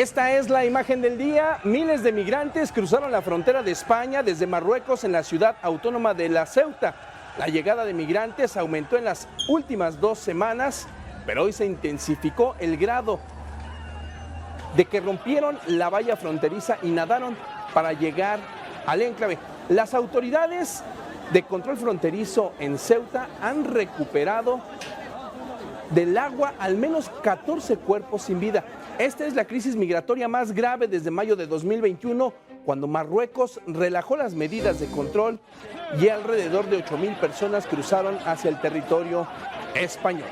Esta es la imagen del día. Miles de migrantes cruzaron la frontera de España desde Marruecos en la ciudad autónoma de La Ceuta. La llegada de migrantes aumentó en las últimas 2 semanas, pero hoy se intensificó el grado de que rompieron la valla fronteriza y nadaron para llegar al enclave. Las autoridades de control fronterizo en Ceuta han recuperado del agua al menos 14 cuerpos sin vida. Esta es la crisis migratoria más grave desde mayo de 2021, cuando Marruecos relajó las medidas de control y alrededor de 8,000 personas cruzaron hacia el territorio español.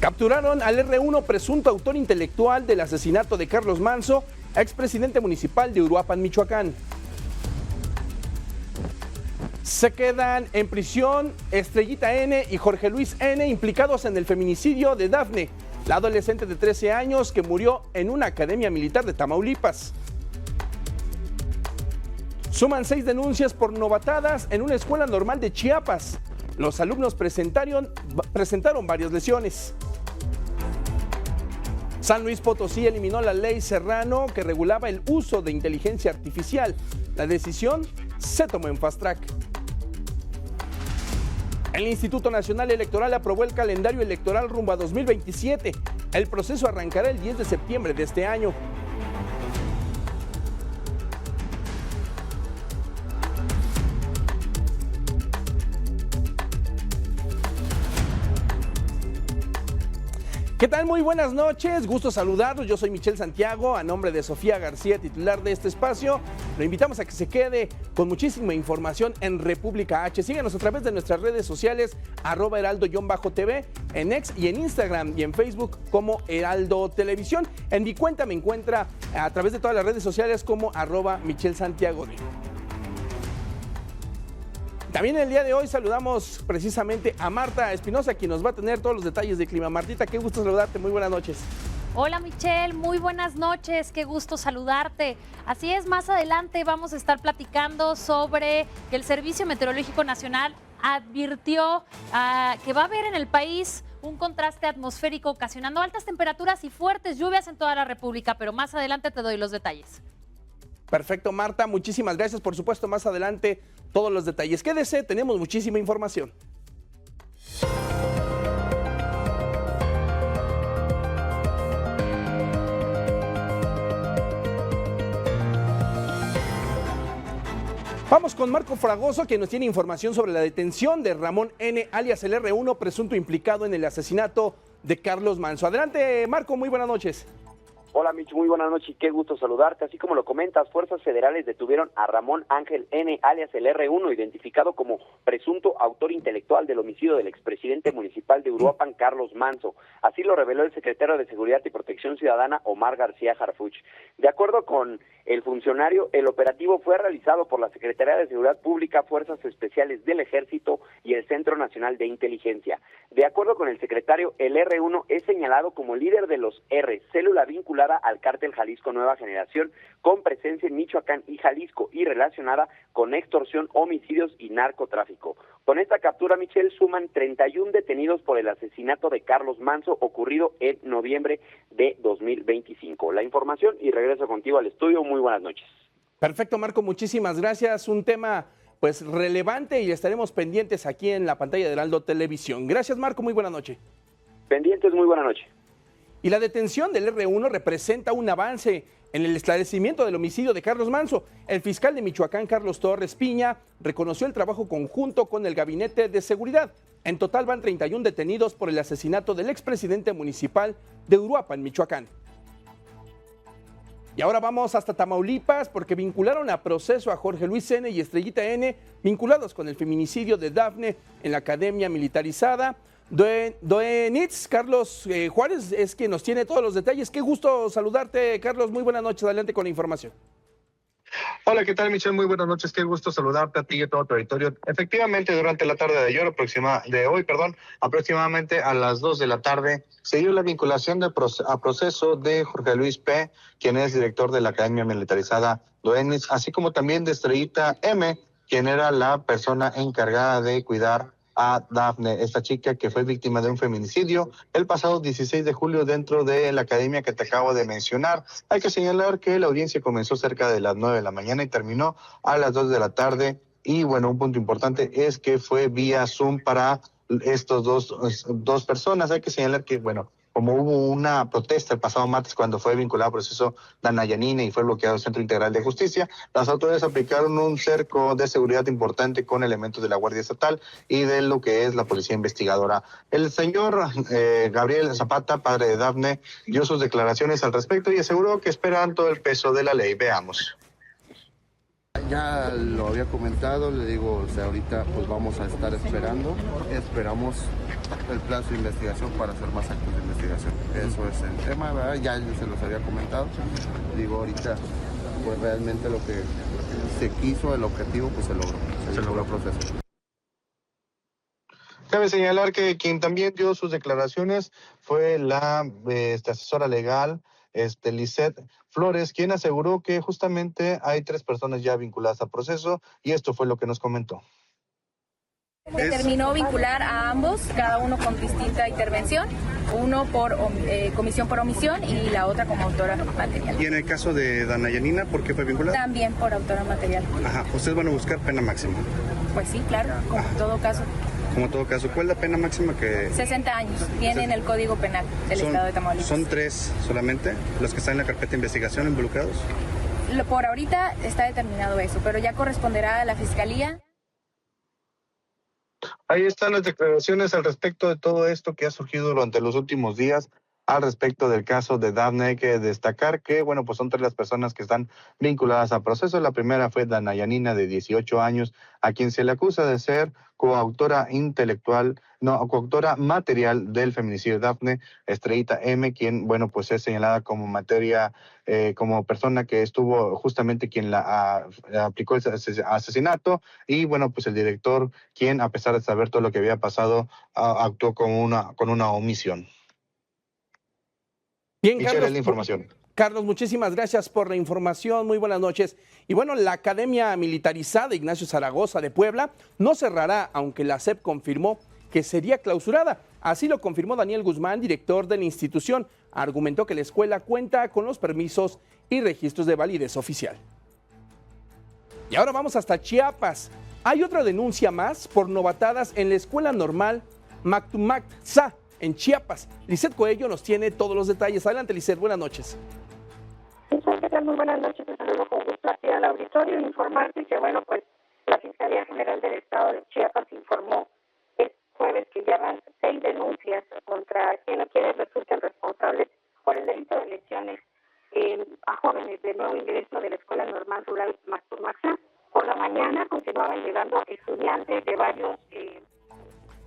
Capturaron al R1, presunto autor intelectual del asesinato de Carlos Manso, expresidente municipal de Uruapan, Michoacán. Se quedan en prisión Estrellita N y Jorge Luis N, implicados en el feminicidio de Dafne, la adolescente de 13 años que murió en una academia militar de Tamaulipas. Suman 6 denuncias por novatadas en una escuela normal de Chiapas. Los alumnos presentaron varias lesiones. San Luis Potosí eliminó la ley Serrano que regulaba el uso de inteligencia artificial. La decisión se tomó en fast track. El Instituto Nacional Electoral aprobó el calendario electoral rumbo a 2027. El proceso arrancará el 10 de septiembre de este año. ¿Qué tal? Muy buenas noches, gusto saludarlos. Yo soy Michelle Santiago, a nombre de Sofía García, titular de este espacio. Lo invitamos a que se quede con muchísima información en República H. Síganos a través de nuestras redes sociales, @heraldo_tv, en X y en Instagram y en Facebook como Heraldo Televisión. En mi cuenta me encuentra a través de todas las redes sociales como @MichelleSantiago. También el día de hoy saludamos precisamente a Marta Espinosa, quien nos va a tener todos los detalles del clima. Martita, qué gusto saludarte, muy buenas noches. Hola Michelle, muy buenas noches, qué gusto saludarte. Así es, más adelante vamos a estar platicando sobre que el Servicio Meteorológico Nacional advirtió que va a haber en el país un contraste atmosférico ocasionando altas temperaturas y fuertes lluvias en toda la República, pero más adelante te doy los detalles. Perfecto, Marta, muchísimas gracias. Por supuesto, más adelante todos los detalles. Quédese, tenemos muchísima información. Vamos con Marco Fragoso, que nos tiene información sobre la detención de Ramón N., alias el R1, presunto implicado en el asesinato de Carlos Manso. Adelante, Marco, muy buenas noches. Hola Mitch, muy buenas noches y qué gusto saludarte. Así como lo comentas, fuerzas federales detuvieron a Ramón Ángel N., alias el R1, identificado como presunto autor intelectual del homicidio del expresidente municipal de Uruapan, Carlos Manso. Así lo reveló el secretario de Seguridad y Protección Ciudadana, Omar García Harfuch. De acuerdo con el funcionario, el operativo fue realizado por la Secretaría de Seguridad Pública, Fuerzas Especiales del Ejército y el Centro Nacional de Inteligencia. De acuerdo con el secretario, el R1 es señalado como líder de los R, célula vinculada al cártel Jalisco Nueva Generación, con presencia en Michoacán y Jalisco y relacionada con extorsión, homicidios y narcotráfico. Con esta captura, Michelle, suman 31 detenidos por el asesinato de Carlos Manso ocurrido en noviembre de 2025. La información y regreso contigo al estudio. Muy buenas noches. Perfecto, Marco, muchísimas gracias. Un tema pues relevante y estaremos pendientes aquí en la pantalla de Heraldo Televisión. Gracias, Marco, muy buena noche. Pendientes, muy buena noche. Y la detención del R1 representa un avance en el esclarecimiento del homicidio de Carlos Manso. El fiscal de Michoacán, Carlos Torres Piña, reconoció el trabajo conjunto con el Gabinete de Seguridad. En total van 31 detenidos por el asesinato del expresidente municipal de Uruapan, Michoacán. Y ahora vamos hasta Tamaulipas porque vincularon a proceso a Jorge Luis N. y Estrellita N., vinculados con el feminicidio de Dafne en la academia militarizada. Doenitz, Carlos Juárez es quien nos tiene todos los detalles. Qué gusto saludarte, Carlos. Muy buenas noches. Adelante con la información. Hola, ¿qué tal, Michelle? Muy buenas noches, qué gusto saludarte a ti y a todo tu auditorio. Efectivamente, durante la tarde de ayer, aproximadamente a las 2 de la tarde, se dio la vinculación a proceso de Jorge Luis P., quien es director de la Academia Militarizada Doenis, así como también de Estrellita M., quien era la persona encargada de cuidar a Dafne, esta chica que fue víctima de un feminicidio el pasado 16 de julio dentro de la academia que te acabo de mencionar. Hay que señalar que la audiencia comenzó cerca de las 9 de la mañana y terminó a las 2 de la tarde. Y bueno, un punto importante es que fue vía Zoom para estos dos personas. Hay que señalar que, bueno, como hubo una protesta el pasado martes cuando fue vinculado al proceso Dana Yanine y fue bloqueado el Centro Integral de Justicia, las autoridades aplicaron un cerco de seguridad importante con elementos de la Guardia Estatal y de lo que es la Policía Investigadora. El señor Gabriel Zapata, padre de Dafne, dio sus declaraciones al respecto y aseguró que esperan todo el peso de la ley. Veamos. Ya lo había comentado, le digo, ahorita pues vamos a estar esperamos el plazo de investigación para hacer más actos de investigación. Eso es el tema, ¿verdad? Ya yo se los había comentado. Digo, ahorita pues realmente lo que se quiso, el objetivo, pues se logró el proceso. Cabe señalar que quien también dio sus declaraciones fue la asesora legal, Lisette Flores, quien aseguró que justamente hay 3 personas ya vinculadas al proceso y esto fue lo que nos comentó. Determinó vincular a ambos, cada uno con distinta intervención, uno por comisión por omisión y la otra como autora material. Y en el caso de Dana Yanina, ¿por qué fue vinculada? También por autora material. Ajá, ustedes van a buscar pena máxima. Pues sí, claro, como todo caso. Como todo caso, ¿cuál es la pena máxima que...? 60 años, viene en el Código Penal del Estado de Tamaulipas. ¿Son 3 solamente los que están en la carpeta de investigación involucrados? Por ahorita está determinado eso, pero ya corresponderá a la Fiscalía. Ahí están las declaraciones al respecto de todo esto que ha surgido durante los últimos días al respecto del caso de Dafne. Hay que destacar que, bueno, pues son 3 las personas que están vinculadas al proceso. La primera fue Dana Yanina, de 18 años, a quien se le acusa de ser coautora material del feminicidio de Dafne. Estrellita M., quien, bueno, pues es señalada como como persona que estuvo justamente quien aplicó el asesinato, y bueno, pues el director, quien a pesar de saber todo lo que había pasado, actuó con una omisión. Bien, Carlos, la información. Carlos, muchísimas gracias por la información. Muy buenas noches. Y bueno, la Academia Militarizada Ignacio Zaragoza de Puebla no cerrará, aunque la SEP confirmó que sería clausurada. Así lo confirmó Daniel Guzmán, director de la institución. Argumentó que la escuela cuenta con los permisos y registros de validez oficial. Y ahora vamos hasta Chiapas. Hay otra denuncia más por novatadas en la escuela normal Mactumac-Sa, en Chiapas. Lisette Coello nos tiene todos los detalles. Adelante, Lisette, buenas noches. Muy buenas noches, te saludo con gusto aquí al auditorio e informarte que, bueno, pues la Fiscalía General del Estado de Chiapas informó este jueves que ya van 6 denuncias contra quienes resultan responsables por el delito de lesiones a jóvenes de nuevo ingreso de la Escuela Normal Rural Mactumac-Sa. Por la mañana continuaban llegando estudiantes de varios...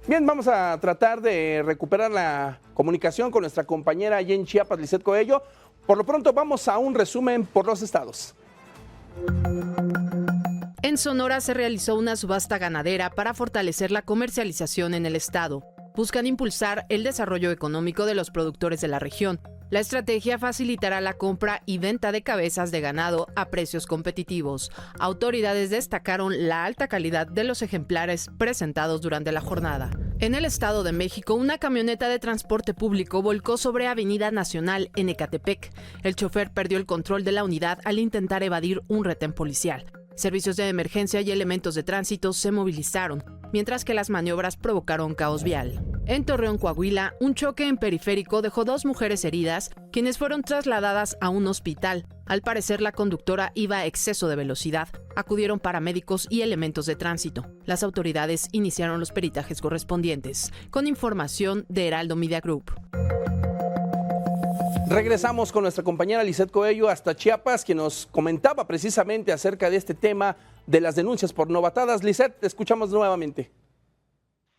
Bien, vamos a tratar de recuperar la comunicación con nuestra compañera allí en Chiapas, Lisette Coello. Por lo pronto vamos a un resumen por los estados. En Sonora se realizó una subasta ganadera para fortalecer la comercialización en el estado. Buscan impulsar el desarrollo económico de los productores de la región. La estrategia facilitará la compra y venta de cabezas de ganado a precios competitivos. Autoridades destacaron la alta calidad de los ejemplares presentados durante la jornada. En el Estado de México, una camioneta de transporte público volcó sobre Avenida Nacional en Ecatepec. El chofer perdió el control de la unidad al intentar evadir un retén policial. Servicios de emergencia y elementos de tránsito se movilizaron, mientras que las maniobras provocaron caos vial. En Torreón, Coahuila, un choque en periférico dejó 2 mujeres heridas, quienes fueron trasladadas a un hospital. Al parecer, la conductora iba a exceso de velocidad. Acudieron paramédicos y elementos de tránsito. Las autoridades iniciaron los peritajes correspondientes. Con información de Heraldo Media Group. Regresamos con nuestra compañera Lisette Coello hasta Chiapas, quien nos comentaba precisamente acerca de este tema de las denuncias por novatadas. Lisette, te escuchamos nuevamente.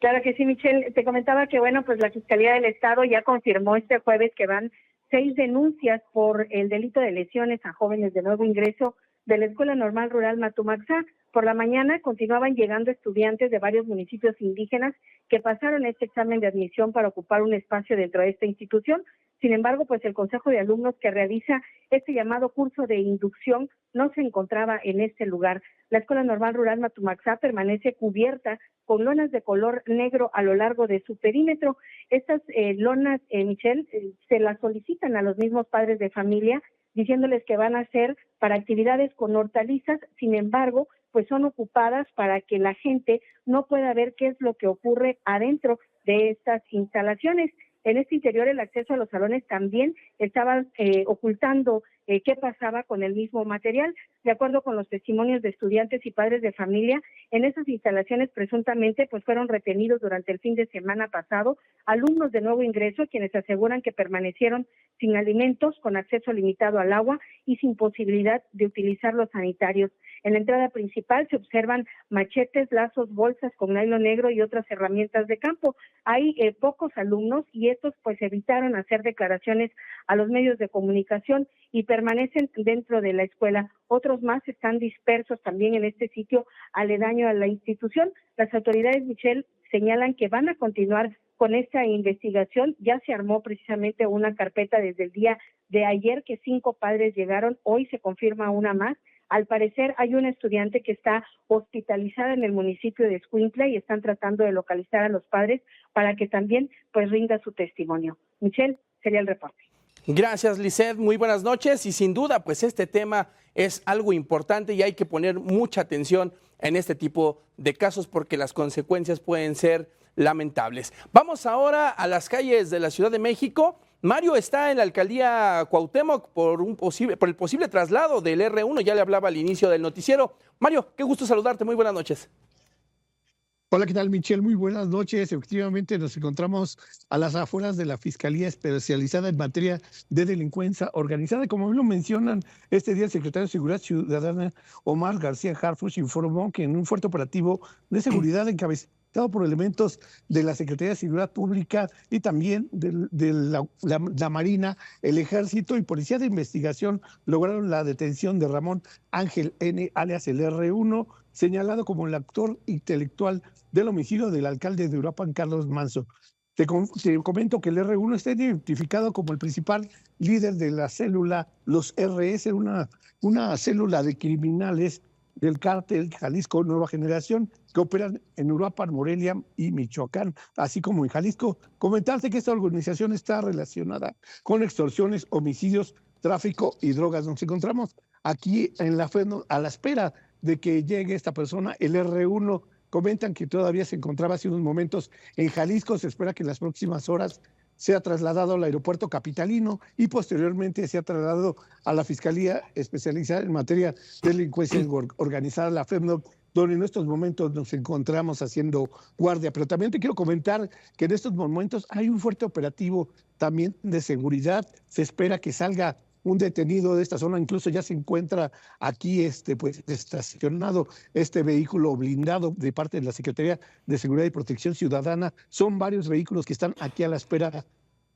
Claro que sí, Michelle. Te comentaba que, bueno, pues la Fiscalía del Estado ya confirmó este jueves que van 6 denuncias por el delito de lesiones a jóvenes de nuevo ingreso de la Escuela Normal Rural Matumaxá. Por la mañana continuaban llegando estudiantes de varios municipios indígenas que pasaron este examen de admisión para ocupar un espacio dentro de esta institución. Sin embargo, pues el Consejo de Alumnos que realiza este llamado curso de inducción no se encontraba en este lugar. La Escuela Normal Rural Matumaxá permanece cubierta con lonas de color negro a lo largo de su perímetro. Estas lonas, Michelle, se las solicitan a los mismos padres de familia, diciéndoles que van a ser para actividades con hortalizas. Sin embargo, pues son ocupadas para que la gente no pueda ver qué es lo que ocurre adentro de estas instalaciones. En este interior, el acceso a los salones también estaba ocultando qué pasaba con el mismo material. De acuerdo con los testimonios de estudiantes y padres de familia, en esas instalaciones presuntamente pues fueron retenidos durante el fin de semana pasado alumnos de nuevo ingreso, quienes aseguran que permanecieron sin alimentos, con acceso limitado al agua y sin posibilidad de utilizar los sanitarios. En la entrada principal se observan machetes, lazos, bolsas con nylon negro y otras herramientas de campo. Hay pocos alumnos y estos pues evitaron hacer declaraciones a los medios de comunicación y permanecen dentro de la escuela. Otros más están dispersos también en este sitio aledaño a la institución. Las autoridades, Michelle, señalan que van a continuar con esta investigación. Ya se armó precisamente una carpeta desde el día de ayer que 5 padres llegaron. Hoy se confirma una más. Al parecer hay una estudiante que está hospitalizada en el municipio de Escuintla y están tratando de localizar a los padres para que también pues rinda su testimonio. Michelle, sería el reporte. Gracias, Lisset, muy buenas noches y sin duda pues este tema es algo importante y hay que poner mucha atención en este tipo de casos porque las consecuencias pueden ser lamentables. Vamos ahora a las calles de la Ciudad de México. Mario está en la alcaldía Cuauhtémoc por el posible traslado del R1, ya le hablaba al inicio del noticiero. Mario, qué gusto saludarte, muy buenas noches. Hola, ¿qué tal, Michelle? Muy buenas noches. Efectivamente, nos encontramos a las afueras de la Fiscalía Especializada en Materia de Delincuencia Organizada. Como bien lo mencionan, este día el secretario de Seguridad Ciudadana, Omar García Harfuch, informó que en un fuerte operativo de seguridad encabezado por elementos de la Secretaría de Seguridad Pública y también de la Marina, el Ejército y Policía de Investigación lograron la detención de Ramón Ángel N., alias el R1, señalado como el actor intelectual del homicidio del alcalde de Uruapan, Carlos Manzo. Te comento que el R1 está identificado como el principal líder de la célula, los RS, una célula de criminales del cártel Jalisco Nueva Generación que operan en Uruapan, Morelia y Michoacán, así como en Jalisco. Comentarte que esta organización está relacionada con extorsiones, homicidios, tráfico y drogas. Nos encontramos aquí en la FEDNO a la espera de que llegue esta persona, el R1. Comentan que todavía se encontraba hace unos momentos en Jalisco. Se espera que en las próximas horas sea trasladado al aeropuerto capitalino y posteriormente sea trasladado a la Fiscalía Especializada en Materia de Delincuencia Organizada, la FEDNOC, donde en estos momentos nos encontramos haciendo guardia. Pero también te quiero comentar que en estos momentos hay un fuerte operativo también de seguridad. Se espera que salga un detenido de esta zona, incluso ya se encuentra aquí pues estacionado este vehículo blindado de parte de la Secretaría de Seguridad y Protección Ciudadana. Son varios vehículos que están aquí a la espera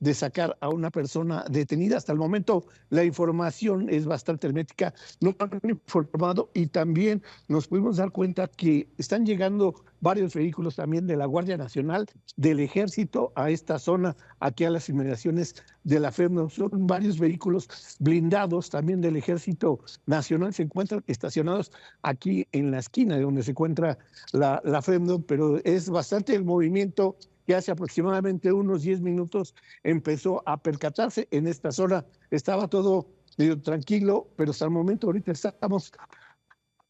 de sacar a una persona detenida. Hasta el momento la información es bastante hermética, no han informado, y también nos pudimos dar cuenta que están llegando varios vehículos también de la Guardia Nacional, del Ejército a esta zona, aquí a las inmediaciones de la FEDNOC. Son varios vehículos blindados también del Ejército Nacional, se encuentran estacionados aquí en la esquina de donde se encuentra la FEDNOC, pero es bastante el movimiento que hace aproximadamente unos 10 minutos empezó a percatarse en esta zona. Estaba todo medio tranquilo, pero hasta el momento ahorita estamos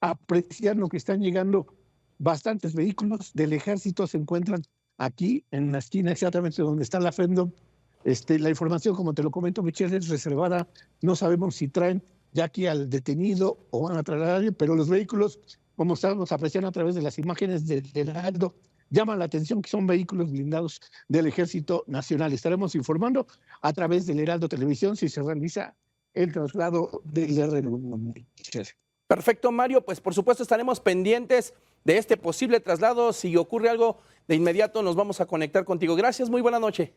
apreciando que están llegando bastantes vehículos del Ejército, se encuentran aquí en la esquina exactamente donde está la FEDNOC. La información, como te lo comento, Michelle, es reservada. No sabemos si traen ya aquí al detenido o van a traer a alguien, pero los vehículos, como estamos apreciando a través de las imágenes del Heraldo, llaman la atención que son vehículos blindados del Ejército Nacional. Estaremos informando a través del Heraldo Televisión si se realiza el traslado del R1. Perfecto, Mario. Pues por supuesto estaremos pendientes de este posible traslado. Si ocurre algo de inmediato nos vamos a conectar contigo. Gracias, muy buena noche.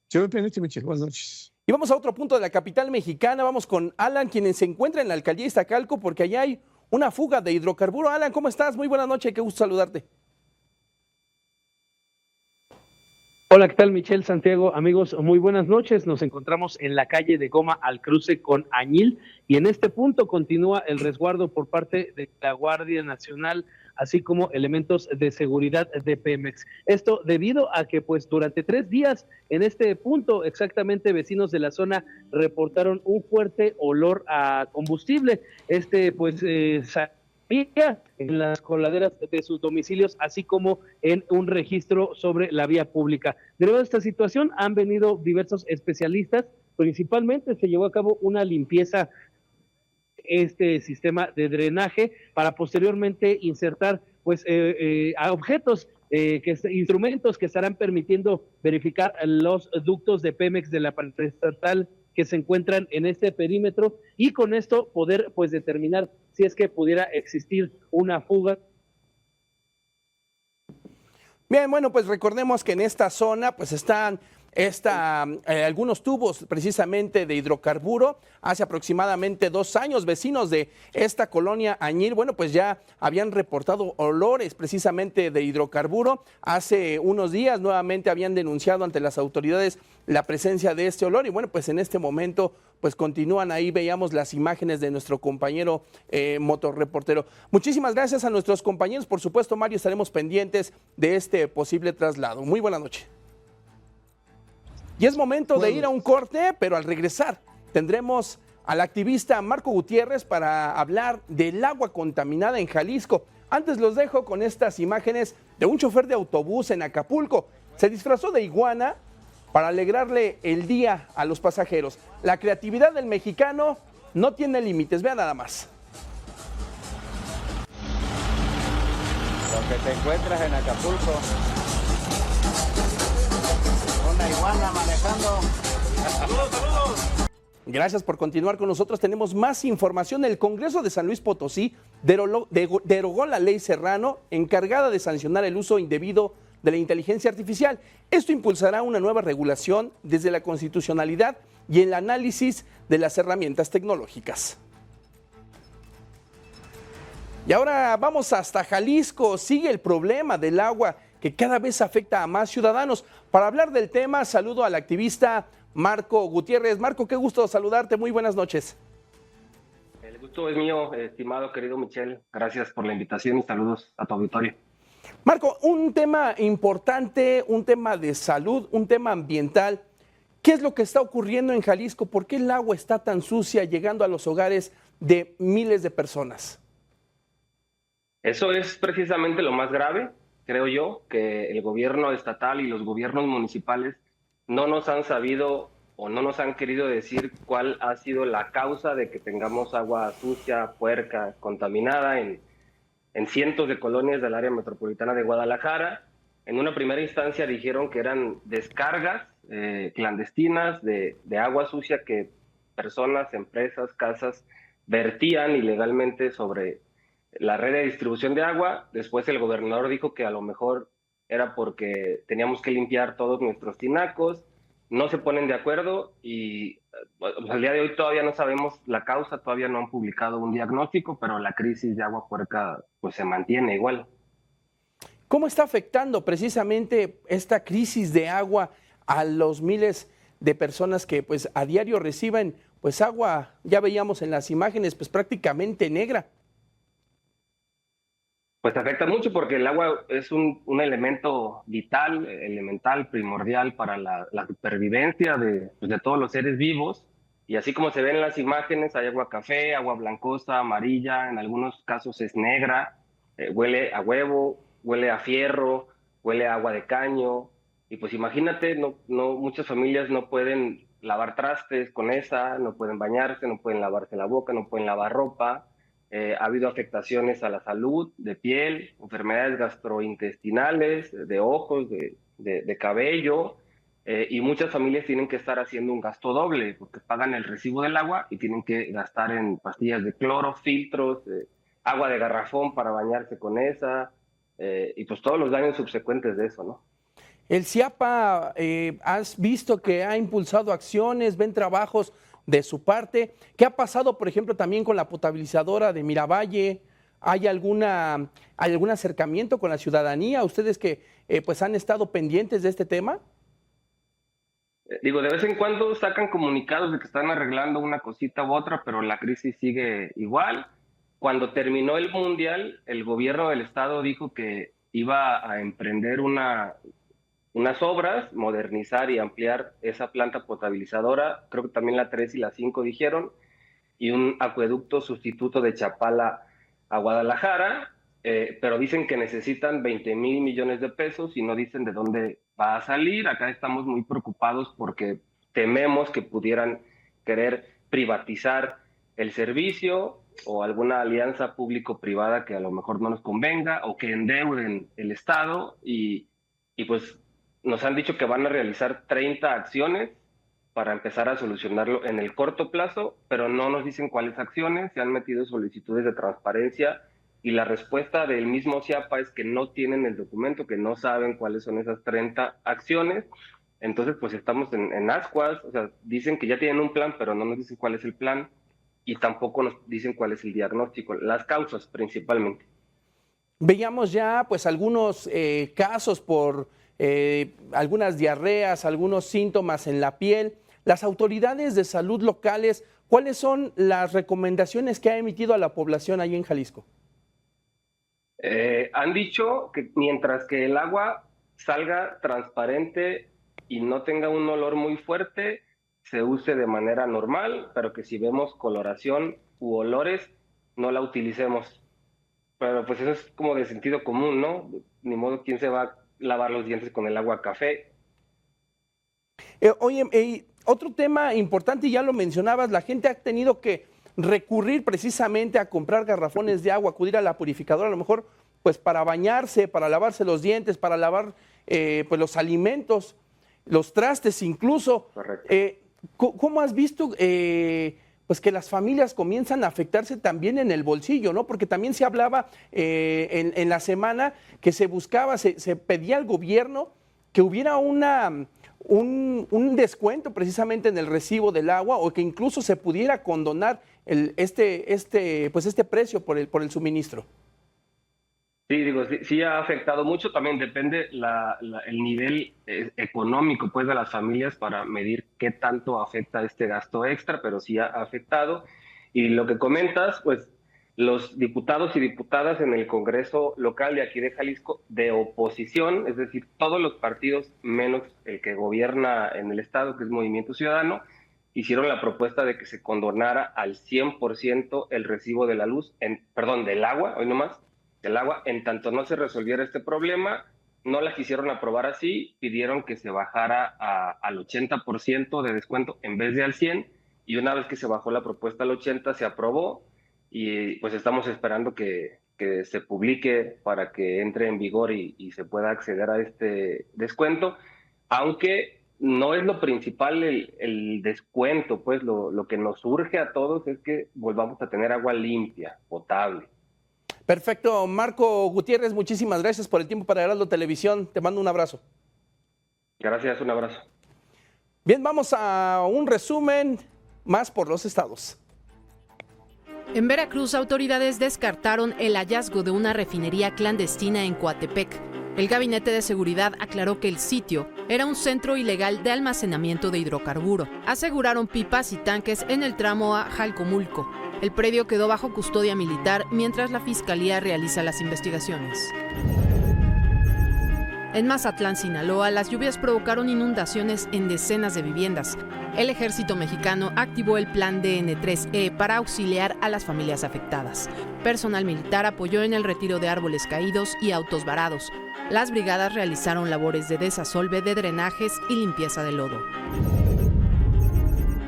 Yo me pendiente, Michelle. Buenas noches. Y vamos a otro punto de la capital mexicana, vamos con Alan, quien se encuentra en la alcaldía de Iztacalco, porque allá hay una fuga de hidrocarburo. Alan, ¿cómo estás? Muy buenas noches, qué gusto saludarte. Hola, ¿qué tal, Michelle, Santiago? Amigos, muy buenas noches. Nos encontramos en la calle de Goma al cruce con Añil y en este punto continúa el resguardo por parte de la Guardia Nacional, así como elementos de seguridad de Pemex. Esto debido a que pues durante 3 días en este punto exactamente vecinos de la zona reportaron un fuerte olor a combustible. En las coladeras de sus domicilios, así como en un registro sobre la vía pública. Debido a esta situación han venido diversos especialistas, principalmente se llevó a cabo una limpieza este sistema de drenaje para posteriormente insertar a objetos, instrumentos que estarán permitiendo verificar los ductos de Pemex de la estatal que se encuentran en este perímetro y con esto poder determinar si es que pudiera existir una fuga. Bien, bueno, pues recordemos que en esta zona pues están algunos tubos precisamente de hidrocarburo. Hace aproximadamente 2 años, vecinos de esta colonia Añil, bueno, pues ya habían reportado olores precisamente de hidrocarburo. Hace unos días nuevamente habían denunciado ante las autoridades la presencia de este olor y bueno, pues en este momento pues continúan ahí, veíamos las imágenes de nuestro compañero motorreportero. Muchísimas gracias a nuestros compañeros, por supuesto, Mario, estaremos pendientes de este posible traslado. Muy buena noche. Y es momento de ir a un corte, pero al regresar tendremos al activista Marco Gutiérrez para hablar del agua contaminada en Jalisco. Antes los dejo con estas imágenes de un chofer de autobús en Acapulco. Se disfrazó de iguana para alegrarle el día a los pasajeros. La creatividad del mexicano no tiene límites, vean nada más. Lo que te encuentras en Acapulco. Una iguana manejando. ¡Saludos, saludos! Gracias por continuar con nosotros. Tenemos más información. El Congreso de San Luis Potosí derogó la ley Serrano encargada de sancionar el uso indebido de la inteligencia artificial. Esto impulsará una nueva regulación desde la constitucionalidad y el análisis de las herramientas tecnológicas. Y ahora vamos hasta Jalisco. Sigue el problema del agua que cada vez afecta a más ciudadanos. Para hablar del tema, saludo al activista Marco Gutiérrez. Marco, qué gusto saludarte. Muy buenas noches. El gusto es mío, estimado, querido Michelle. Gracias por la invitación y saludos a tu auditorio. Marco, un tema importante, un tema de salud, un tema ambiental. ¿Qué es lo que está ocurriendo en Jalisco? ¿Por qué el agua está tan sucia llegando a los hogares de miles de personas? Eso es precisamente lo más grave. Creo yo que el gobierno estatal y los gobiernos municipales no nos han sabido o no nos han querido decir cuál ha sido la causa de que tengamos agua sucia, puerca, contaminada en cientos de colonias del área metropolitana de Guadalajara. En una primera instancia dijeron que eran descargas clandestinas de agua sucia que personas, empresas, casas vertían ilegalmente sobre la red de distribución de agua. Después el gobernador dijo que a lo mejor era porque teníamos que limpiar todos nuestros tinacos. No se ponen de acuerdo y al día de hoy todavía no sabemos la causa, todavía no han publicado un diagnóstico, pero la crisis de agua puerca pues se mantiene igual. ¿Cómo está afectando precisamente esta crisis de agua a los miles de personas que pues a diario reciben pues agua, ya veíamos en las imágenes, pues prácticamente negra? Pues afecta mucho porque el agua es un elemento vital, elemental, primordial para la supervivencia de todos los seres vivos. Y así como se ven en las imágenes, hay agua café, agua blancosa, amarilla, en algunos casos es negra, huele a huevo, huele a fierro, huele a agua de caño. Y pues imagínate, muchas familias no pueden lavar trastes con esa, no pueden bañarse, no pueden lavarse la boca, no pueden lavar ropa. Ha habido afectaciones a la salud, de piel, enfermedades gastrointestinales, de ojos, de cabello, y muchas familias tienen que estar haciendo un gasto doble porque pagan el recibo del agua y tienen que gastar en pastillas de cloro, filtros, agua de garrafón para bañarse con esa, y pues todos los daños subsecuentes de eso, ¿no? El CIAPA, has visto que ha impulsado acciones, ven trabajos de su parte. ¿Qué ha pasado, por ejemplo, también con la potabilizadora de Miravalle? ¿Hay algún acercamiento con la ciudadanía? ¿Ustedes que pues han estado pendientes de este tema? De vez en cuando sacan comunicados de que están arreglando una cosita u otra, pero la crisis sigue igual. Cuando terminó el Mundial, el gobierno del estado dijo que iba a emprender unas obras, modernizar y ampliar esa planta potabilizadora, creo que también la 3 y la 5 dijeron, y un acueducto sustituto de Chapala a Guadalajara, pero dicen que necesitan 20,000 millones de pesos y no dicen de dónde va a salir. Acá estamos muy preocupados porque tememos que pudieran querer privatizar el servicio o alguna alianza público-privada que a lo mejor no nos convenga o que endeuden el Estado y pues nos han dicho que van a realizar 30 acciones para empezar a solucionarlo en el corto plazo, pero no nos dicen cuáles acciones. Se han metido solicitudes de transparencia y la respuesta del mismo CIAPA es que no tienen el documento, que no saben cuáles son esas 30 acciones. Entonces, pues estamos en ascuas. O sea, dicen que ya tienen un plan, pero no nos dicen cuál es el plan y tampoco nos dicen cuál es el diagnóstico, las causas principalmente. Veíamos ya pues algunos casos por algunas diarreas, algunos síntomas en la piel. Las autoridades de salud locales, ¿cuáles son las recomendaciones que ha emitido a la población ahí en Jalisco? Han dicho que mientras que el agua salga transparente y no tenga un olor muy fuerte, se use de manera normal, pero que si vemos coloración u olores, no la utilicemos. Pero pues eso es como de sentido común, ¿no? Ni modo, ¿quién se va a lavar los dientes con el agua café? Otro tema importante, y ya lo mencionabas, la gente ha tenido que recurrir precisamente a comprar garrafones de agua, acudir a la purificadora, a lo mejor pues para bañarse, para lavarse los dientes, para lavar pues los alimentos, los trastes incluso. Correcto. ¿Cómo has visto pues que las familias comienzan a afectarse también en el bolsillo, ¿no? Porque también se hablaba en la semana que se buscaba, se pedía al gobierno que hubiera un descuento precisamente en el recibo del agua o que incluso se pudiera condonar este precio por el suministro. Sí, sí ha afectado mucho, también depende el nivel económico pues de las familias para medir qué tanto afecta este gasto extra, pero sí ha afectado. Y lo que comentas, pues los diputados y diputadas en el Congreso local de aquí de Jalisco de oposición, es decir, todos los partidos menos el que gobierna en el estado, que es Movimiento Ciudadano, hicieron la propuesta de que se condonara al 100% el recibo de la luz, del agua, hoy nomás, del agua, en tanto no se resolviera este problema. No la quisieron aprobar así, pidieron que se bajara al 80% de descuento en vez de al 100%, y una vez que se bajó la propuesta al 80% se aprobó, y pues estamos esperando que se publique para que entre en vigor y se pueda acceder a este descuento, aunque no es lo principal el descuento, pues lo que nos urge a todos es que volvamos a tener agua limpia, potable. Perfecto, Marco Gutiérrez, muchísimas gracias por el tiempo para Heraldo Televisión. Te mando un abrazo. Gracias, un abrazo. Bien, vamos a un resumen más por los estados. En Veracruz, autoridades descartaron el hallazgo de una refinería clandestina en Coatepec. El Gabinete de Seguridad aclaró que el sitio era un centro ilegal de almacenamiento de hidrocarburo. Aseguraron pipas y tanques en el tramo a Jalcomulco. El predio quedó bajo custodia militar mientras la Fiscalía realiza las investigaciones. En Mazatlán, Sinaloa, las lluvias provocaron inundaciones en decenas de viviendas. El ejército mexicano activó el plan DN3E para auxiliar a las familias afectadas. Personal militar apoyó en el retiro de árboles caídos y autos varados. Las brigadas realizaron labores de desasolve de drenajes y limpieza de lodo.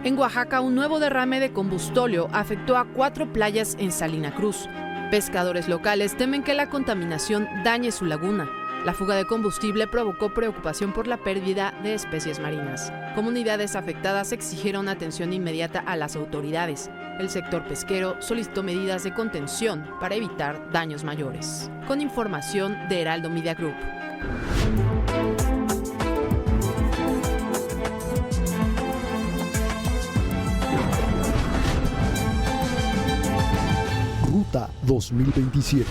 En Oaxaca, un nuevo derrame de combustóleo afectó a 4 playas en Salina Cruz. Pescadores locales temen que la contaminación dañe su laguna. La fuga de combustible provocó preocupación por la pérdida de especies marinas. Comunidades afectadas exigieron atención inmediata a las autoridades. El sector pesquero solicitó medidas de contención para evitar daños mayores. Con información de Heraldo Media Group. Ruta 2027.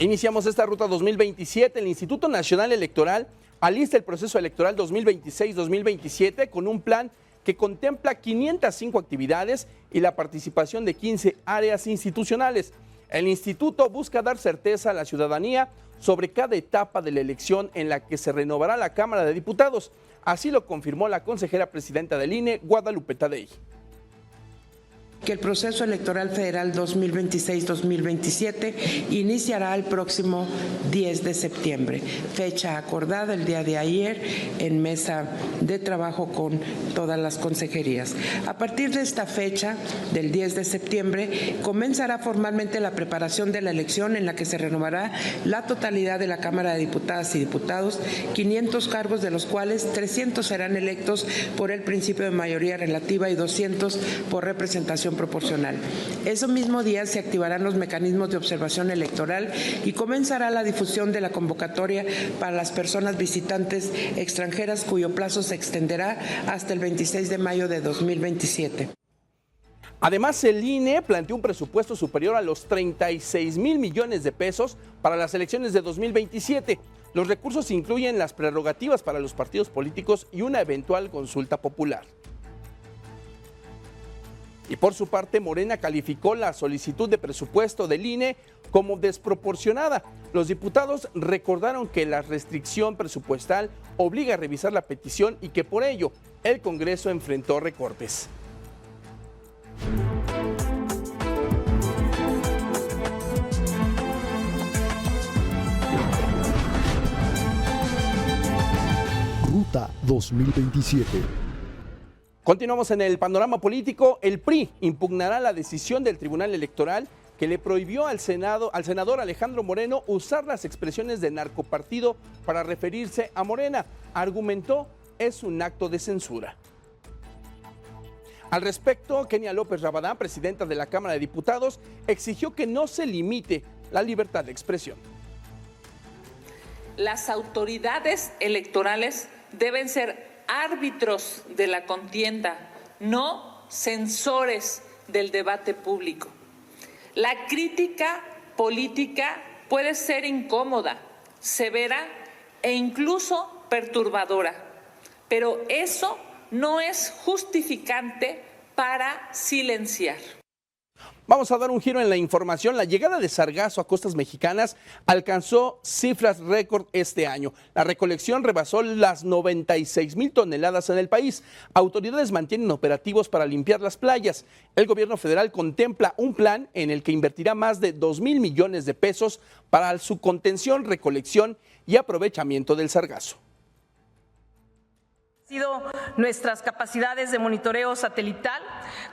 Iniciamos esta Ruta 2027. El Instituto Nacional Electoral alista el proceso electoral 2026-2027 con un plan que contempla 505 actividades y la participación de 15 áreas institucionales. El instituto busca dar certeza a la ciudadanía sobre cada etapa de la elección en la que se renovará la Cámara de Diputados. Así lo confirmó la consejera presidenta del INE, Guadalupe Tadei. Que el proceso electoral federal 2026-2027 iniciará el próximo 10 de septiembre, fecha acordada el día de ayer en mesa de trabajo con todas las consejerías. A partir de esta fecha, del 10 de septiembre, comenzará formalmente la preparación de la elección en la que se renovará la totalidad de la Cámara de Diputadas y Diputados, 500 cargos de los cuales 300 serán electos por el principio de mayoría relativa y 200 por representación proporcional. Ese mismo día se activarán los mecanismos de observación electoral y comenzará la difusión de la convocatoria para las personas visitantes extranjeras cuyo plazo se extenderá hasta el 26 de mayo de 2027. Además, el INE planteó un presupuesto superior a los 36,000 millones de pesos para las elecciones de 2027. Los recursos incluyen las prerrogativas para los partidos políticos y una eventual consulta popular. Y por su parte, Morena calificó la solicitud de presupuesto del INE como desproporcionada. Los diputados recordaron que la restricción presupuestal obliga a revisar la petición y que por ello el Congreso enfrentó recortes. Ruta 2027. Continuamos en el panorama político. El PRI impugnará la decisión del Tribunal Electoral que le prohibió al senador Alejandro Moreno usar las expresiones de narcopartido para referirse a Morena. Argumentó, es un acto de censura. Al respecto, Kenia López Rabadán, presidenta de la Cámara de Diputados, exigió que no se limite la libertad de expresión. Las autoridades electorales deben ser árbitros de la contienda, no censores del debate público. La crítica política puede ser incómoda, severa e incluso perturbadora, pero eso no es justificante para silenciar. Vamos a dar un giro en la información. La llegada de sargazo a costas mexicanas alcanzó cifras récord este año. La recolección rebasó las 96,000 toneladas en el país. Autoridades mantienen operativos para limpiar las playas. El gobierno federal contempla un plan en el que invertirá más de 2,000 millones de pesos para su contención, recolección y aprovechamiento del sargazo. Sido nuestras capacidades de monitoreo satelital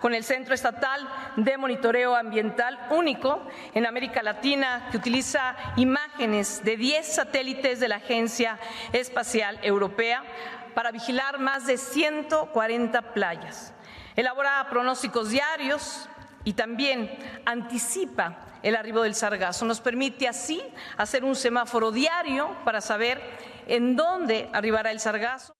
con el Centro Estatal de Monitoreo Ambiental único en América Latina, que utiliza imágenes de 10 satélites de la Agencia Espacial Europea para vigilar más de 140 playas. Elabora pronósticos diarios y también anticipa el arribo del sargazo. Nos permite así hacer un semáforo diario para saber en dónde arribará el sargazo.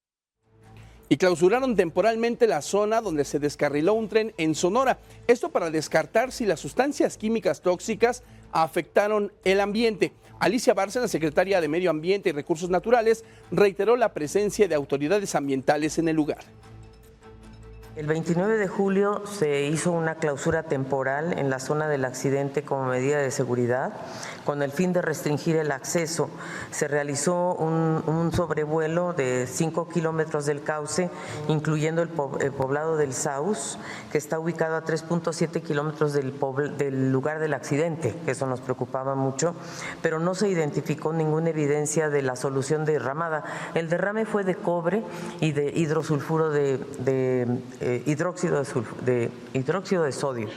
Y clausuraron temporalmente la zona donde se descarriló un tren en Sonora. Esto para descartar si las sustancias químicas tóxicas afectaron el ambiente. Alicia Bárcena, secretaria de Medio Ambiente y Recursos Naturales, reiteró la presencia de autoridades ambientales en el lugar. El 29 de julio se hizo una clausura temporal en la zona del accidente como medida de seguridad. Con el fin de restringir el acceso, se realizó un sobrevuelo de 5 kilómetros del cauce, incluyendo el poblado del Saus, que está ubicado a 3.7 kilómetros del lugar del accidente, que eso nos preocupaba mucho, pero no se identificó ninguna evidencia de la solución derramada. El derrame fue de cobre y de hidrosulfuro hidróxido de sodio.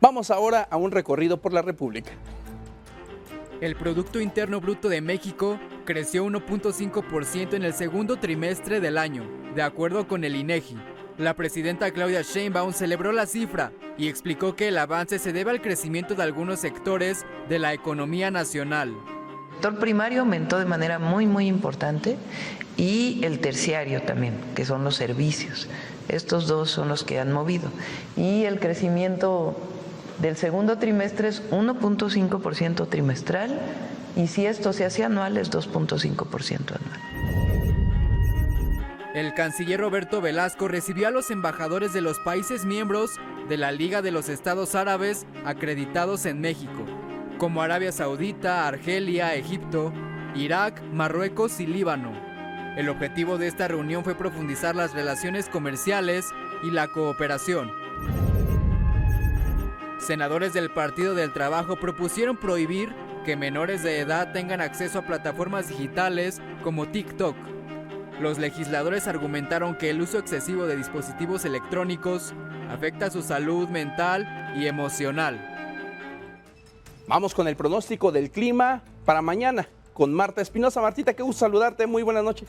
Vamos ahora a un recorrido por la República. El Producto Interno Bruto de México creció 1.5% en el segundo trimestre del año, de acuerdo con el INEGI. La presidenta Claudia Sheinbaum celebró la cifra y explicó que el avance se debe al crecimiento de algunos sectores de la economía nacional. El sector primario aumentó de manera muy importante y el terciario también, que son los servicios. Estos dos son los que han movido. Y el crecimiento del segundo trimestre es 1.5% trimestral y si esto se hace anual es 2.5% anual. El canciller Roberto Velasco recibió a los embajadores de los países miembros de la Liga de los Estados Árabes acreditados en México, como Arabia Saudita, Argelia, Egipto, Irak, Marruecos y Líbano. El objetivo de esta reunión fue profundizar las relaciones comerciales y la cooperación. Senadores del Partido del Trabajo propusieron prohibir que menores de edad tengan acceso a plataformas digitales como TikTok. Los legisladores argumentaron que el uso excesivo de dispositivos electrónicos afecta su salud mental y emocional. Vamos con el pronóstico del clima para mañana con Marta Espinosa. Martita, qué gusto saludarte, muy buenas noches.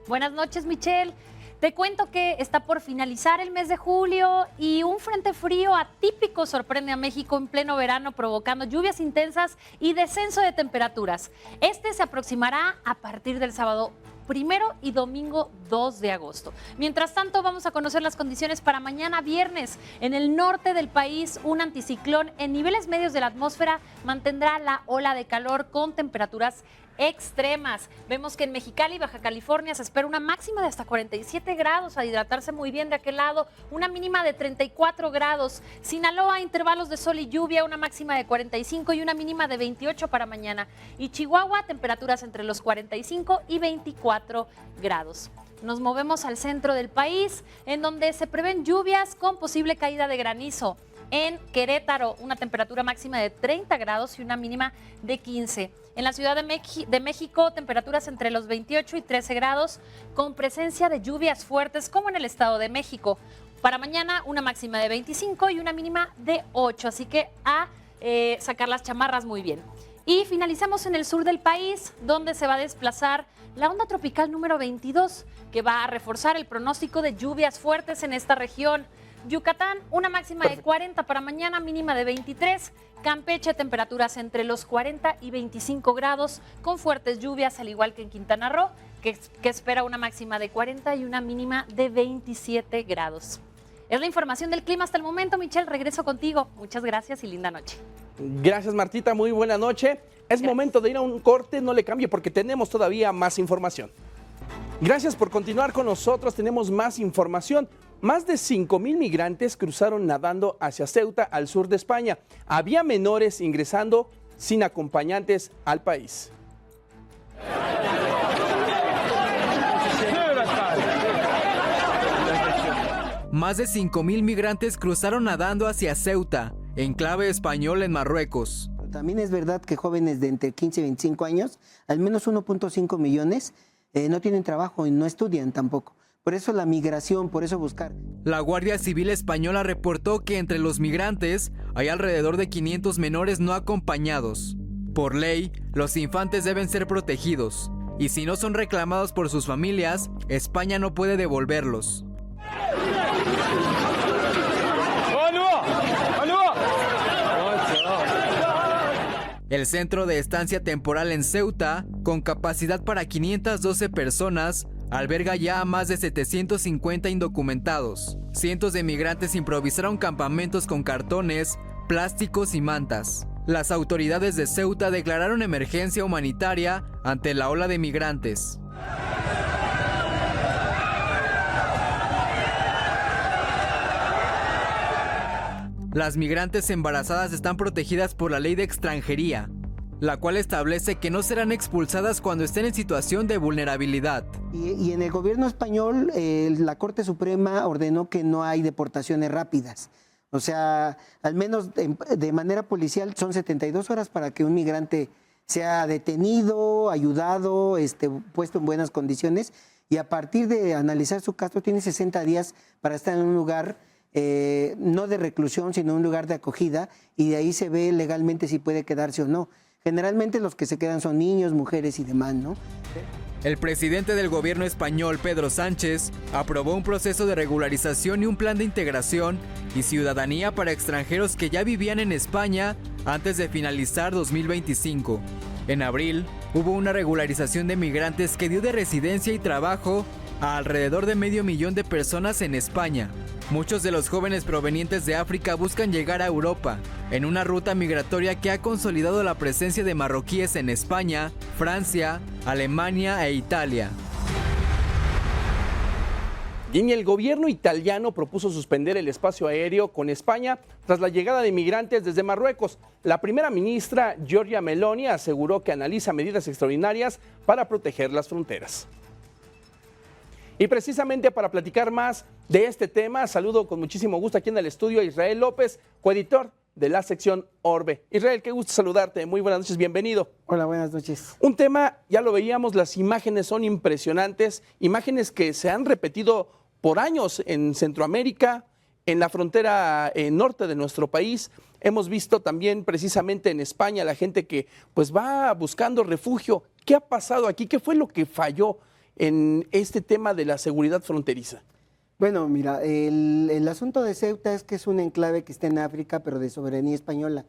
Buenas noches, Michelle. Te cuento que está por finalizar el mes de julio y un frente frío atípico sorprende a México en pleno verano, provocando lluvias intensas y descenso de temperaturas. Este se aproximará a partir del sábado 1 y domingo 2 de agosto. Mientras tanto, vamos a conocer las condiciones para mañana viernes. En el norte del país, un anticiclón en niveles medios de la atmósfera mantendrá la ola de calor con temperaturas extremas. Vemos que en Mexicali, Baja California, se espera una máxima de hasta 47 grados, a hidratarse muy bien de aquel lado, una mínima de 34 grados. Sinaloa, intervalos de sol y lluvia, una máxima de 45 y una mínima de 28 para mañana. Y Chihuahua, temperaturas entre los 45 y 24 grados. Nos movemos al centro del país, en donde se prevén lluvias con posible caída de granizo. En Querétaro, una temperatura máxima de 30 grados y una mínima de 15. En la Ciudad de México, temperaturas entre los 28 y 13 grados, con presencia de lluvias fuertes como en el Estado de México. Para mañana, una máxima de 25 y una mínima de 8, así que a sacar las chamarras muy bien. Y finalizamos en el sur del país, donde se va a desplazar la onda tropical número 22, que va a reforzar el pronóstico de lluvias fuertes en esta región. Yucatán, una máxima de 40 para mañana, mínima de 23. Campeche, temperaturas entre los 40 y 25 grados, con fuertes lluvias, al igual que en Quintana Roo, que espera una máxima de 40 y una mínima de 27 grados. Es la información del clima hasta el momento. Michelle, regreso contigo. Muchas gracias y linda noche. Gracias, Martita, muy buena noche. Es momento de ir a un corte, no le cambie porque tenemos todavía más información. Gracias por continuar con nosotros, tenemos más información. Más de 5,000 migrantes cruzaron nadando hacia Ceuta, al sur de España. Había menores ingresando sin acompañantes al país. Más de 5,000 migrantes cruzaron nadando hacia Ceuta, enclave español en Marruecos. También es verdad que jóvenes de entre 15 y 25 años, al menos 1.5 millones, no tienen trabajo y no estudian tampoco. Por eso la migración, por eso buscar. La Guardia Civil Española reportó que entre los migrantes hay alrededor de 500 menores no acompañados. Por ley, los infantes deben ser protegidos, y si no son reclamados por sus familias, España no puede devolverlos. El centro de estancia temporal en Ceuta, con capacidad para 512 personas, alberga ya a más de 750 indocumentados. Cientos de migrantes improvisaron campamentos con cartones, plásticos y mantas. Las autoridades de Ceuta declararon emergencia humanitaria ante la ola de migrantes. Las migrantes embarazadas están protegidas por la ley de extranjería, la cual establece que no serán expulsadas cuando estén en situación de vulnerabilidad. Y en el gobierno español, la Corte Suprema ordenó que no hay deportaciones rápidas. O sea, al menos de manera policial son 72 horas para que un migrante sea detenido, ayudado, puesto en buenas condiciones. Y a partir de analizar su caso, tiene 60 días para estar en un lugar no de reclusión, sino un lugar de acogida, y de ahí se ve legalmente si puede quedarse o no. Generalmente los que se quedan son niños, mujeres y demás, ¿no? El presidente del gobierno español, Pedro Sánchez, aprobó un proceso de regularización y un plan de integración y ciudadanía para extranjeros que ya vivían en España antes de finalizar 2025. En abril, hubo una regularización de migrantes que dio de residencia y trabajo a alrededor de 500.000 de personas en España. Muchos de los jóvenes provenientes de África buscan llegar a Europa, en una ruta migratoria que ha consolidado la presencia de marroquíes en España, Francia, Alemania e Italia. Y el gobierno italiano propuso suspender el espacio aéreo con España tras la llegada de migrantes desde Marruecos. La primera ministra Giorgia Meloni aseguró que analiza medidas extraordinarias para proteger las fronteras. Y precisamente para platicar más de este tema, saludo con muchísimo gusto aquí en el estudio a Israel López, coeditor de la sección Orbe. Israel, qué gusto saludarte, muy buenas noches, bienvenido. Hola, buenas noches. Un tema, ya lo veíamos, las imágenes son impresionantes, imágenes que se han repetido por años en Centroamérica, en la frontera norte de nuestro país. Hemos visto también precisamente en España la gente que pues va buscando refugio. ¿Qué ha pasado aquí? ¿Qué fue lo que falló en este tema de la seguridad fronteriza? Bueno, mira, el asunto de Ceuta es que es un enclave que está en África, pero de soberanía española.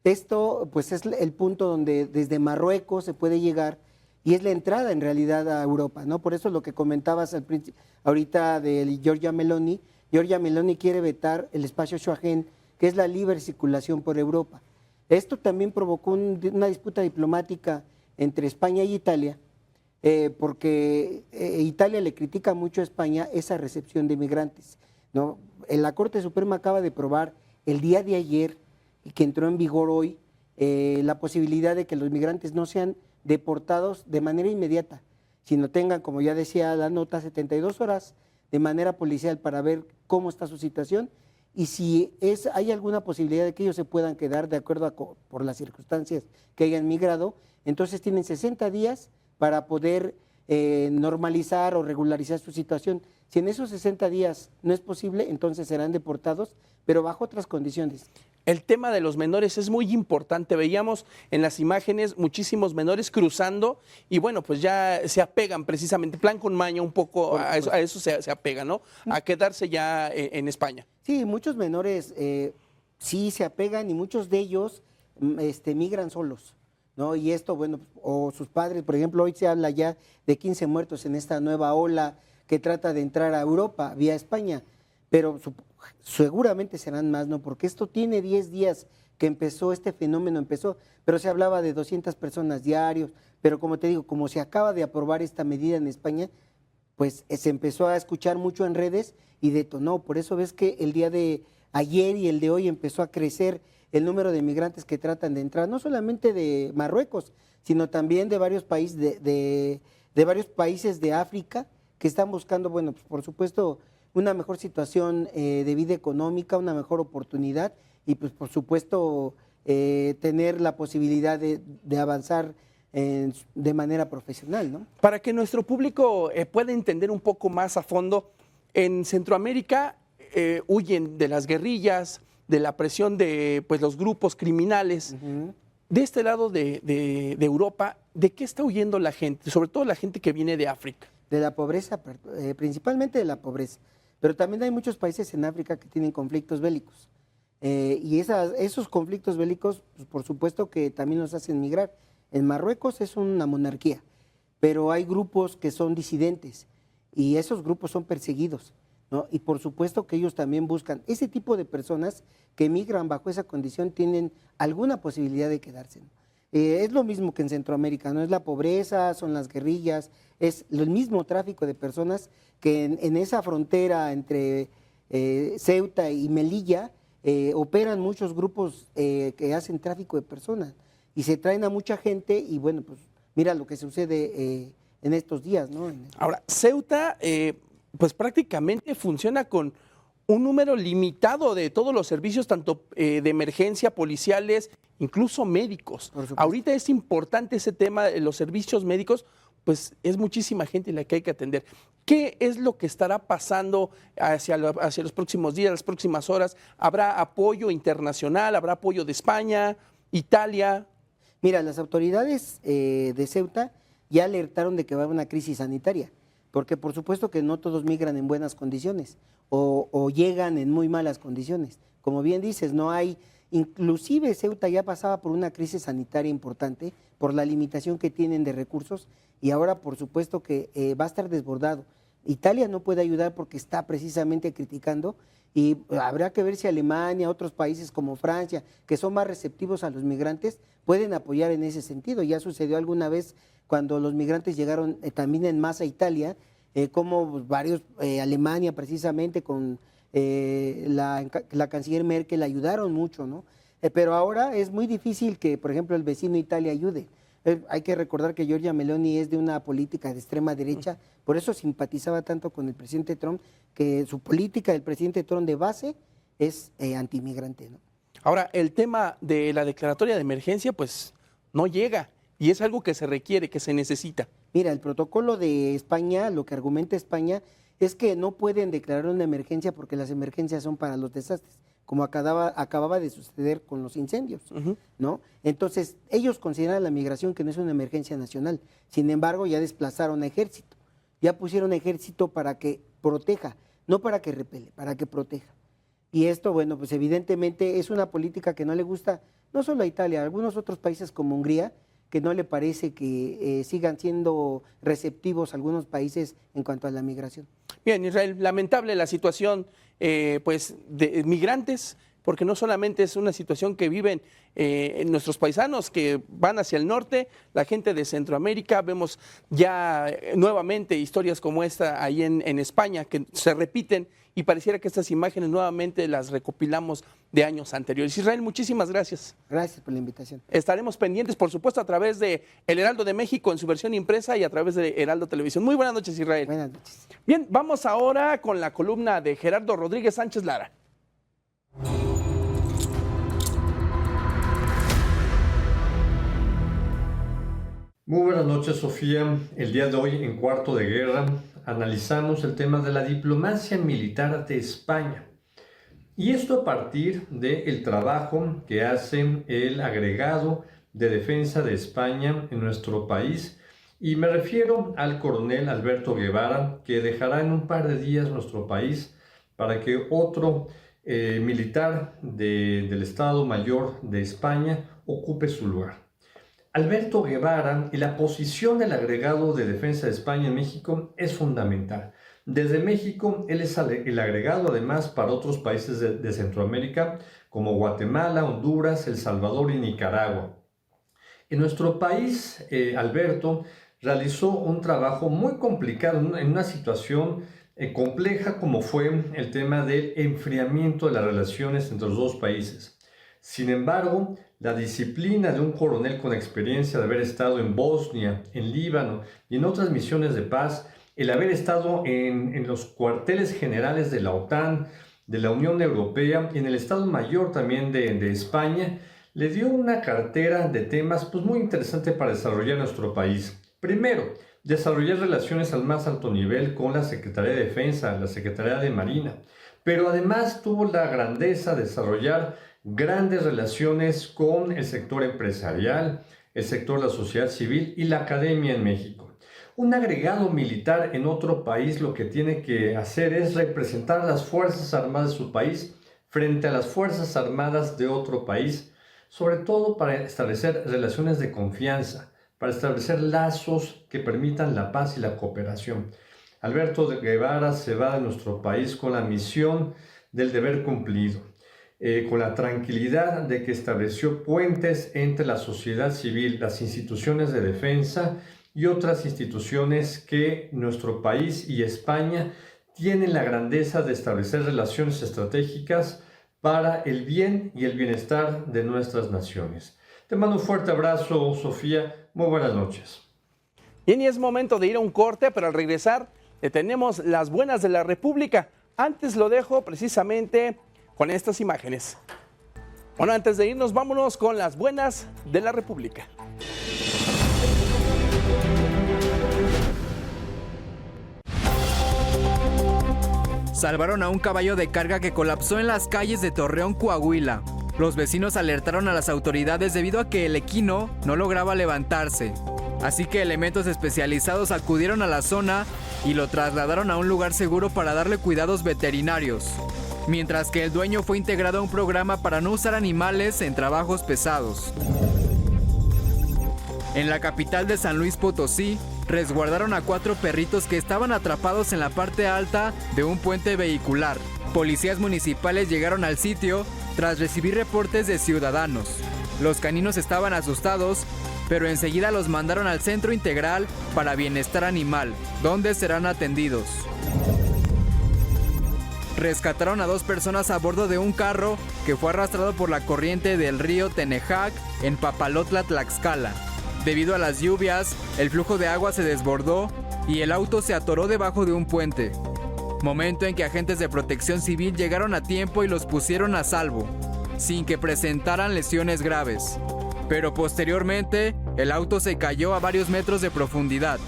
Esto pues es el punto donde desde Marruecos se puede llegar y es la entrada en realidad a Europa, ¿no? Por eso lo que comentabas ahorita de Giorgia Meloni quiere vetar el espacio Schengen, que es la libre circulación por Europa. Esto también provocó una disputa diplomática entre España y Italia, porque Italia le critica mucho a España esa recepción de migrantes, ¿no? La Corte Suprema acaba de aprobar el día de ayer, y que entró en vigor hoy, la posibilidad de que los migrantes no sean deportados de manera inmediata, sino tengan, como ya decía la nota, 72 horas de manera policial para ver cómo está su situación y si hay alguna posibilidad de que ellos se puedan quedar de acuerdo por las circunstancias que hayan migrado, entonces tienen 60 días para poder normalizar o regularizar su situación. Si en esos 60 días no es posible, entonces serán deportados, pero bajo otras condiciones. El tema de los menores es muy importante. Veíamos en las imágenes muchísimos menores cruzando y bueno, pues ya se apegan precisamente, plan con maña un poco, a eso se apegan, ¿no? A quedarse ya en España. Sí, muchos menores sí se apegan y muchos de ellos migran solos, ¿no? Y esto, bueno, o sus padres, por ejemplo, hoy se habla ya de 15 muertos en esta nueva ola que trata de entrar a Europa vía España, pero seguramente serán más, ¿no? Porque esto tiene 10 días que este fenómeno empezó, pero se hablaba de 200 personas diarios, pero como te digo, como se acaba de aprobar esta medida en España, pues se empezó a escuchar mucho en redes y detonó. Por eso ves que el día de ayer y el de hoy empezó a crecer el número de migrantes que tratan de entrar, no solamente de Marruecos, sino también de varios países de varios países de África que están buscando, bueno, pues por supuesto, una mejor situación de vida económica, una mejor oportunidad y pues por supuesto tener la posibilidad de avanzar de manera profesional, ¿no? Para que nuestro público pueda entender un poco más a fondo, en Centroamérica huyen de las guerrillas, de la presión de pues, los grupos criminales. De este lado de Europa, ¿de qué está huyendo la gente? Sobre todo la gente que viene de África. De la pobreza, principalmente de la pobreza. Pero también hay muchos países en África que tienen conflictos bélicos. Y esos conflictos bélicos, pues, por supuesto que también los hacen migrar. En Marruecos es una monarquía, pero hay grupos que son disidentes y esos grupos son perseguidos, ¿no? Y por supuesto que ellos también buscan. Ese tipo de personas que migran bajo esa condición tienen alguna posibilidad de quedarse, ¿no? Es lo mismo que en Centroamérica, no es la pobreza, son las guerrillas, es el mismo tráfico de personas que en esa frontera entre Ceuta y Melilla operan muchos grupos que hacen tráfico de personas y se traen a mucha gente y bueno, pues mira lo que sucede en estos días, ¿no? Ahora, Ceuta pues prácticamente funciona con un número limitado de todos los servicios, tanto de emergencia, policiales, incluso médicos. Ahorita es importante ese tema de los servicios médicos, pues es muchísima gente la que hay que atender. ¿Qué es lo que estará pasando hacia los próximos días, las próximas horas? ¿Habrá apoyo internacional? ¿Habrá apoyo de España, Italia? Mira, las autoridades de Ceuta ya alertaron de que va a haber una crisis sanitaria, porque por supuesto que no todos migran en buenas condiciones o llegan en muy malas condiciones. Como bien dices, no hay, inclusive Ceuta ya pasaba por una crisis sanitaria importante por la limitación que tienen de recursos y ahora por supuesto que va a estar desbordado. Italia no puede ayudar porque está precisamente criticando, y habrá que ver si Alemania, otros países como Francia, que son más receptivos a los migrantes, pueden apoyar en ese sentido. Ya sucedió alguna vez cuando los migrantes llegaron también en masa a Italia, como varios, Alemania precisamente con la canciller Merkel ayudaron mucho, ¿no? Pero ahora es muy difícil que, por ejemplo, el vecino Italia ayude. Hay que recordar que Giorgia Meloni es de una política de extrema derecha, por eso simpatizaba tanto con el presidente Trump, que su política del presidente Trump de base es antimigrante, ¿no? Ahora, el tema de la declaratoria de emergencia, pues no llega, y es algo que se requiere, que se necesita. Mira, el protocolo de España, lo que argumenta España, es que no pueden declarar una emergencia porque las emergencias son para los desastres, como acababa de suceder con los incendios, ¿no? Entonces, ellos consideran la migración que no es una emergencia nacional. Sin embargo, ya desplazaron a ejército, ya pusieron ejército para que proteja, no para que repele, para que proteja. Y esto, bueno, pues evidentemente es una política que no le gusta no solo a Italia, a algunos otros países como Hungría, que no le parece que sigan siendo receptivos algunos países en cuanto a la migración. Bien, Israel, lamentable la situación pues de migrantes, porque no solamente es una situación que viven nuestros paisanos que van hacia el norte, la gente de Centroamérica, vemos ya nuevamente historias como esta ahí en España que se repiten y pareciera que estas imágenes nuevamente las recopilamos de años anteriores. Israel, muchísimas gracias. Gracias por la invitación. Estaremos pendientes, por supuesto, a través de El Heraldo de México en su versión impresa y a través de Heraldo Televisión. Muy buenas noches, Israel. Buenas noches. Bien, vamos ahora con la columna de Gerardo Rodríguez Sánchez Lara. Muy buenas noches, Sofía. El día de hoy, en Cuarto de Guerra, analizamos el tema de la diplomacia militar de España. Y esto a partir del trabajo que hace el agregado de defensa de España en nuestro país. Y me refiero al coronel Alberto Guevara, que dejará en un par de días nuestro país para que otro militar del Estado Mayor de España ocupe su lugar. Alberto Guevara y la posición del agregado de defensa de España en México es fundamental. Desde México, él es el agregado además para otros países de Centroamérica como Guatemala, Honduras, El Salvador y Nicaragua. En nuestro país, Alberto realizó un trabajo muy complicado en una situación compleja como fue el tema del enfriamiento de las relaciones entre los dos países. Sin embargo, la disciplina de un coronel con experiencia de haber estado en Bosnia, en Líbano y en otras misiones de paz, el haber estado en los cuarteles generales de la OTAN, de la Unión Europea y en el Estado Mayor también de España, le dio una cartera de temas pues, muy interesante para desarrollar nuestro país. Primero, desarrollar relaciones al más alto nivel con la Secretaría de Defensa, la Secretaría de Marina, pero además tuvo la grandeza de desarrollar grandes relaciones con el sector empresarial, el sector de la sociedad civil y la academia en México. Un agregado militar en otro país lo que tiene que hacer es representar a las Fuerzas Armadas de su país frente a las Fuerzas Armadas de otro país, sobre todo para establecer relaciones de confianza, para establecer lazos que permitan la paz y la cooperación. Alberto Guevara se va de nuestro país con la misión del deber cumplido. Con la tranquilidad de que estableció puentes entre la sociedad civil, las instituciones de defensa y otras instituciones que nuestro país y España tienen la grandeza de establecer relaciones estratégicas para el bien y el bienestar de nuestras naciones. Te mando un fuerte abrazo, Sofía. Muy buenas noches. Bien, y es momento de ir a un corte, pero al regresar le tenemos las buenas de la República. Antes lo dejo precisamente con estas imágenes. Bueno, antes de irnos, vámonos con las buenas de la República. Salvaron a un caballo de carga que colapsó en las calles de Torreón, Coahuila. Los vecinos alertaron a las autoridades debido a que el equino no lograba levantarse. Así que elementos especializados acudieron a la zona y lo trasladaron a un lugar seguro para darle cuidados veterinarios. Mientras que el dueño fue integrado a un programa para no usar animales en trabajos pesados. En la capital de San Luis Potosí, resguardaron a 4 perritos que estaban atrapados en la parte alta de un puente vehicular. Policías municipales llegaron al sitio tras recibir reportes de ciudadanos. Los caninos estaban asustados, pero enseguida los mandaron al Centro Integral para Bienestar Animal, donde serán atendidos. Rescataron a 2 personas a bordo de un carro que fue arrastrado por la corriente del río Tenejac en Papalotla, Tlaxcala. Debido a las lluvias, el flujo de agua se desbordó y el auto se atoró debajo de un puente. Momento en que agentes de protección civil llegaron a tiempo y los pusieron a salvo, sin que presentaran lesiones graves. Pero posteriormente, el auto se cayó a varios metros de profundidad.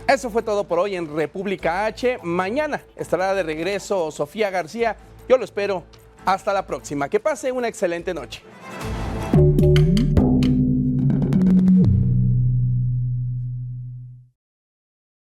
Eso fue todo por hoy en República H. Mañana estará de regreso Sofía García. Yo lo espero. Hasta la próxima. Que pase una excelente noche.